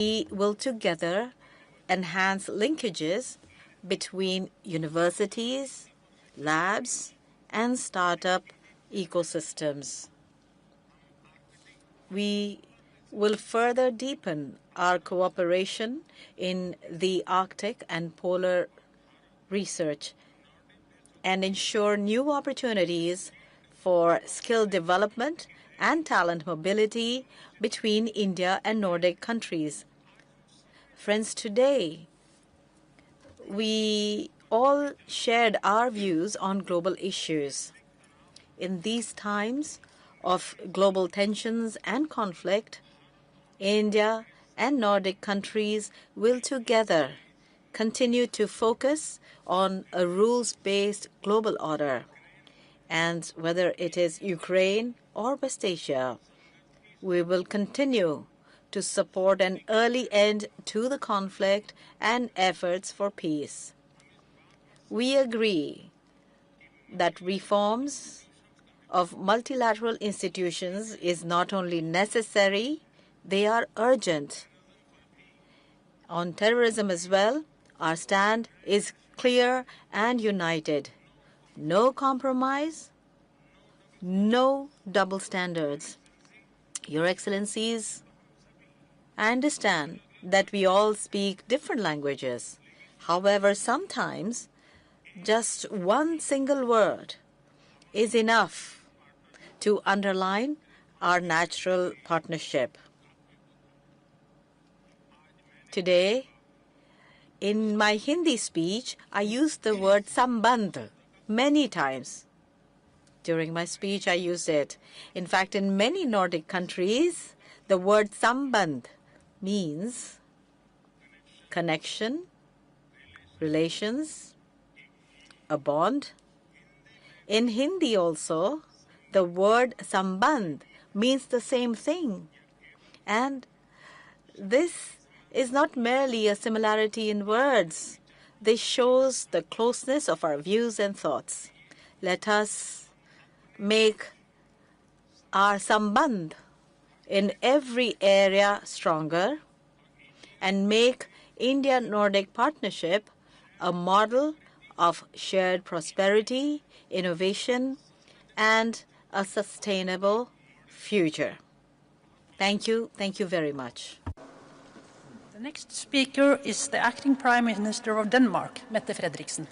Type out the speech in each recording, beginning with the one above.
We will together enhance linkages between universities, labs, and startup ecosystems. We will further deepen our cooperation in the Arctic and polar research and ensure new opportunities for skill development and talent mobility between India and Nordic countries. Friends, today we all shared our views on global issues. In these times of global tensions and conflict, India and Nordic countries will together continue to focus on a rules-based global order. And whether it is Ukraine or West Asia, we will continue to support an early end to the conflict and efforts for peace. We agree that reforms of multilateral institutions is not only necessary, they are urgent. On terrorism as well, our stand is clear and united. No compromise, no double standards. Your Excellencies, I understand that we all speak different languages. However, sometimes just one single word is enough to underline our natural partnership. Today, in my Hindi speech, I used the word sambandh many times. During my speech, I used it. In fact, in many Nordic countries, the word sambandh means connection, relations, a bond. In Hindi also, the word sambandh means the same thing. And this is not merely a similarity in words. This shows the closeness of our views and thoughts. Let us make our sambandh in every area stronger and make India-Nordic partnership a model of shared prosperity, innovation, and a sustainable future. Thank you. Thank you very much. The next speaker is the acting Prime Minister of Denmark, Mette Frederiksen.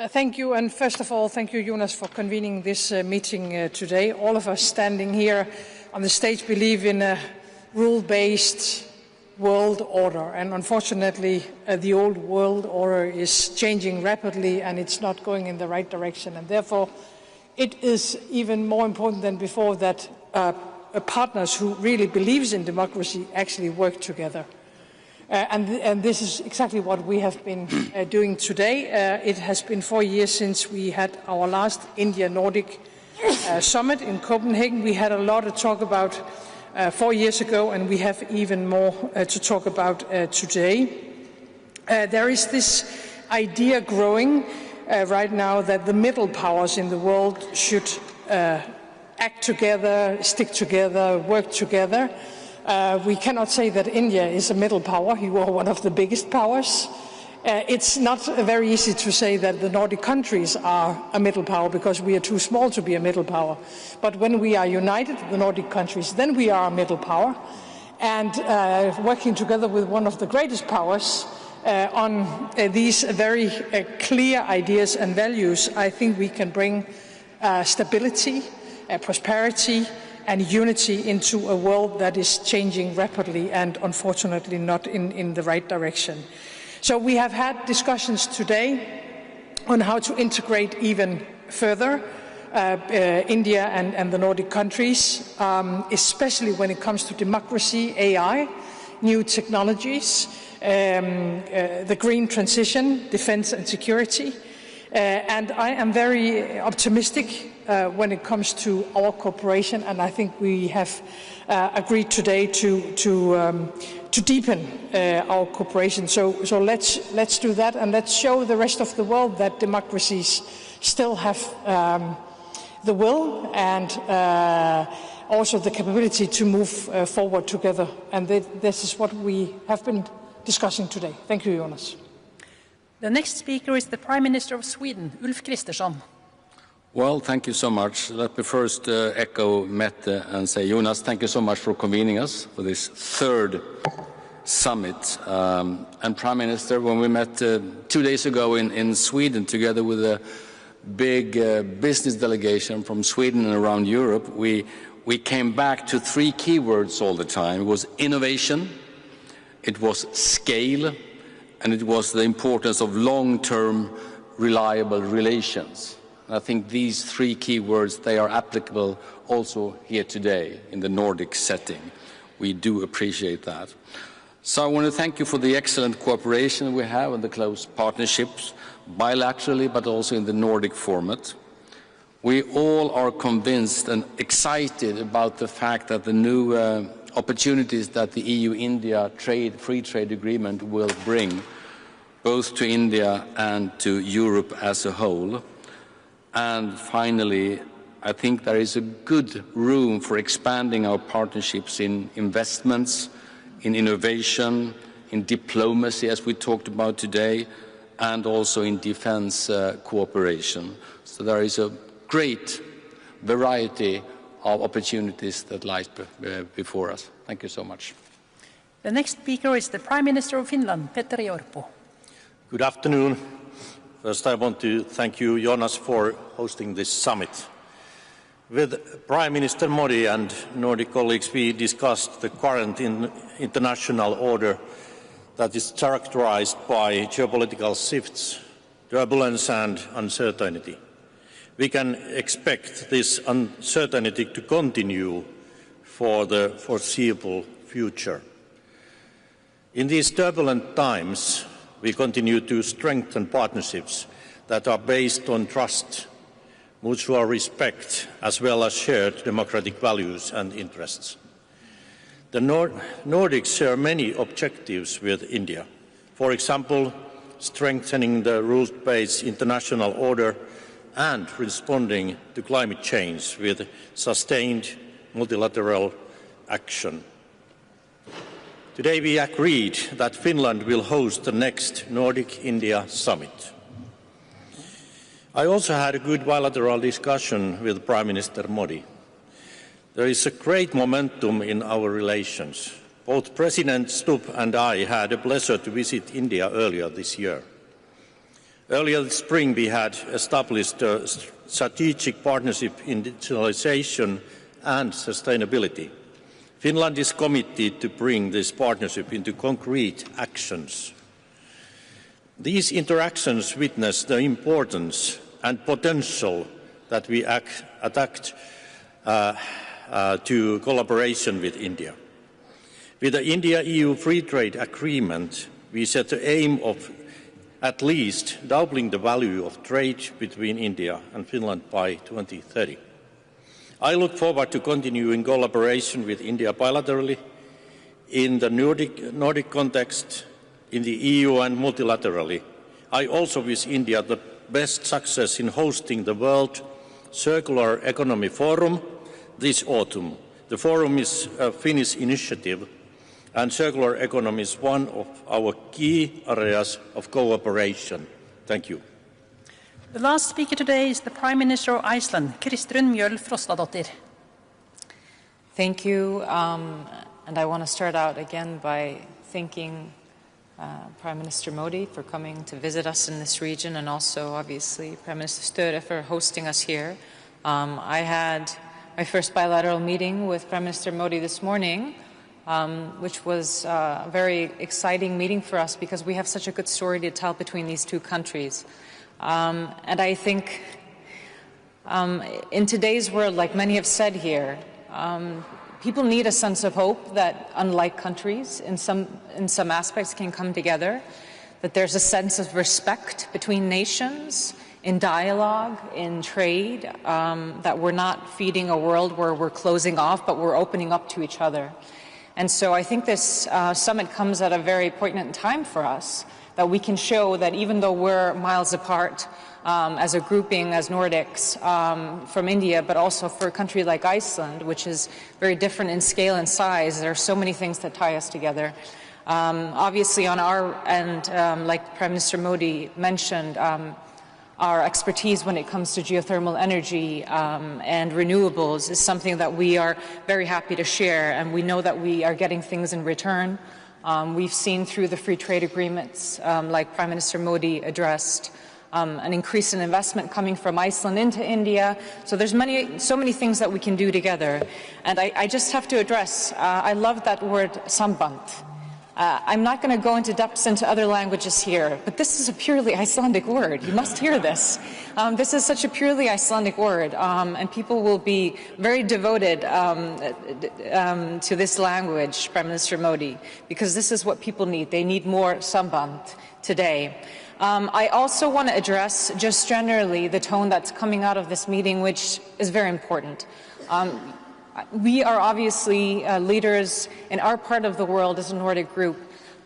Thank you, and first of all, thank you, Jonas, for convening this meeting today. All of us standing here on the stage believe in a rule-based world order, and unfortunately, the old world order is changing rapidly, and it's not going in the right direction. And therefore, it is even more important than before that partners who really believes in democracy actually work together. And this is exactly what we have been doing today. It has been 4 years since we had our last India-Nordic summit in Copenhagen. We had a lot to talk about 4 years ago, and we have even more to talk about today. There is this idea growing right now that the middle powers in the world should act together, stick together, work together. We cannot say that India is a middle power. You are one of the biggest powers. It's not very easy to say that the Nordic countries are a middle power because we are too small to be a middle power. But when we are united, the Nordic countries, then we are a middle power. And working together with one of the greatest powers on these very clear ideas and values, I think we can bring stability, prosperity, and unity into a world that is changing rapidly and unfortunately not in the right direction. So we have had discussions today on how to integrate even further India and the Nordic countries, especially when it comes to democracy, AI, new technologies, the green transition, defense and security. And I am very optimistic when it comes to our cooperation, and I think we have agreed today to deepen our cooperation. So let's do that, and let's show the rest of the world that democracies still have the will and also the capability to move forward together. And this is what we have been discussing today. Thank you, Jonas. The next speaker is the Prime Minister of Sweden, Ulf Kristersson. Well, thank you so much. Let me first echo Mette and say, Jonas, thank you so much for convening us for this third summit. And Prime Minister, when we met 2 days ago in Sweden together with a big business delegation from Sweden and around Europe, we came back to 3 keywords all the time. It was innovation, it was scale, and it was the importance of long-term reliable relations. I think these 3 keywords, they are applicable also here today in the Nordic setting. We do appreciate that. So I want to thank you for the excellent cooperation we have and the close partnerships, bilaterally but also in the Nordic format. We all are convinced and excited about the fact that the new opportunities that the EU-India free trade agreement will bring, both to India and to Europe as a whole. And finally, I think there is a good room for expanding our partnerships in investments, in innovation, in diplomacy, as we talked about today, and also in defense cooperation. So there is a great variety of opportunities that lies before us. Thank you so much. The next speaker is the Prime Minister of Finland, Petteri Orpo. Good afternoon. First, I want to thank you, Jonas, for hosting this summit. With Prime Minister Modi and Nordic colleagues, we discussed the current international order that is characterized by geopolitical shifts, turbulence and uncertainty. We can expect this uncertainty to continue for the foreseeable future. In these turbulent times, we continue to strengthen partnerships that are based on trust, mutual respect, as well as shared democratic values and interests. The Nordics share many objectives with India. For example, strengthening the rules-based international order and responding to climate change with sustained multilateral action. Today we agreed that Finland will host the next Nordic-India summit. I also had a good bilateral discussion with Prime Minister Modi. There is a great momentum in our relations. Both President Stubb and I had a pleasure to visit India earlier this year. Earlier this spring we had established a strategic partnership in digitalization and sustainability. Finland is committed to bring this partnership into concrete actions. These interactions witness the importance and potential that we attach to collaboration with India. With the India-EU Free Trade Agreement, we set the aim of at least doubling the value of trade between India and Finland by 2030. I look forward to continuing collaboration with India bilaterally, in the Nordic context, in the EU and multilaterally. I also wish India the best success in hosting the World Circular Economy Forum this autumn. The forum is a Finnish initiative, and circular economy is one of our key areas of cooperation. Thank you. The last speaker today is the Prime Minister of Iceland, Kristrún Mjöll Frostadóttir. Thank you, and I want to start out again by thanking Prime Minister Modi for coming to visit us in this region, and also obviously Prime Minister Störe for hosting us here. I had my first bilateral meeting with Prime Minister Modi this morning, which was a very exciting meeting for us because we have such a good story to tell between these two countries. And I think in today's world, like many have said here, people need a sense of hope that unlike countries in some aspects can come together, that there's a sense of respect between nations, in dialogue, in trade, that we're not feeding a world where we're closing off, but we're opening up to each other. And so I think this summit comes at a very poignant time for us, that we can show that even though we're miles apart, as a grouping, as Nordics from India, but also for a country like Iceland, which is very different in scale and size. There are so many things that tie us together. Obviously, on our end, like Prime Minister Modi mentioned, our expertise when it comes to geothermal energy and renewables is something that we are very happy to share, and we know that we are getting things in return. We've seen through the free trade agreements, like Prime Minister Modi addressed, an increase in investment coming from Iceland into India. So there's so many things that we can do together. And I just have to address, I love that word samband. I'm not going to go into depths into other languages here, but this is a purely Icelandic word. You must hear this. This is such a purely Icelandic word, and people will be very devoted to this language, Prime Minister Modi, because this is what people need. They need more samband today. I also want to address, just generally, the tone that's coming out of this meeting, which is very important. We are obviously leaders in our part of the world as a Nordic group,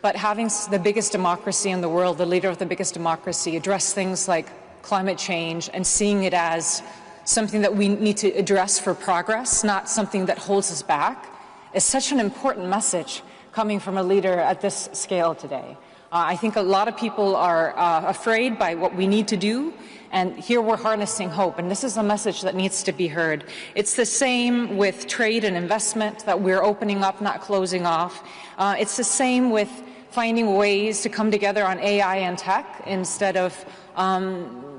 but having the biggest democracy in the world, the leader of the biggest democracy, address things like climate change and seeing it as something that we need to address for progress, not something that holds us back, is such an important message coming from a leader at this scale today. I think a lot of people are afraid by what we need to do, and here we're harnessing hope, and this is a message that needs to be heard. It's the same with trade and investment, that we're opening up, not closing off. It's the same with finding ways to come together on AI and tech instead of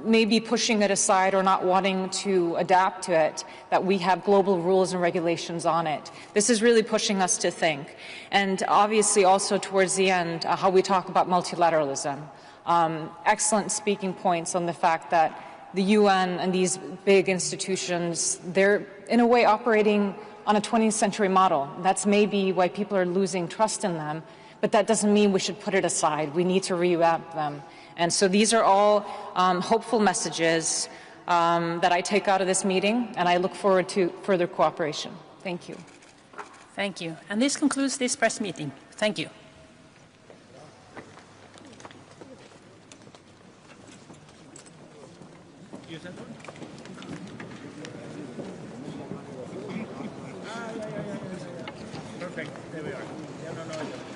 maybe pushing it aside or not wanting to adapt to it, that we have global rules and regulations on it. This is really pushing us to think. And obviously also towards the end, how we talk about multilateralism. Excellent speaking points on the fact that the UN and these big institutions, they're in a way operating on a 20th century model. That's maybe why people are losing trust in them, but that doesn't mean we should put it aside. We need to revamp them. And so these are all hopeful messages that I take out of this meeting, and I look forward to further cooperation. Thank you. Thank you. And this concludes this press meeting. Thank you. Perfect. There we are.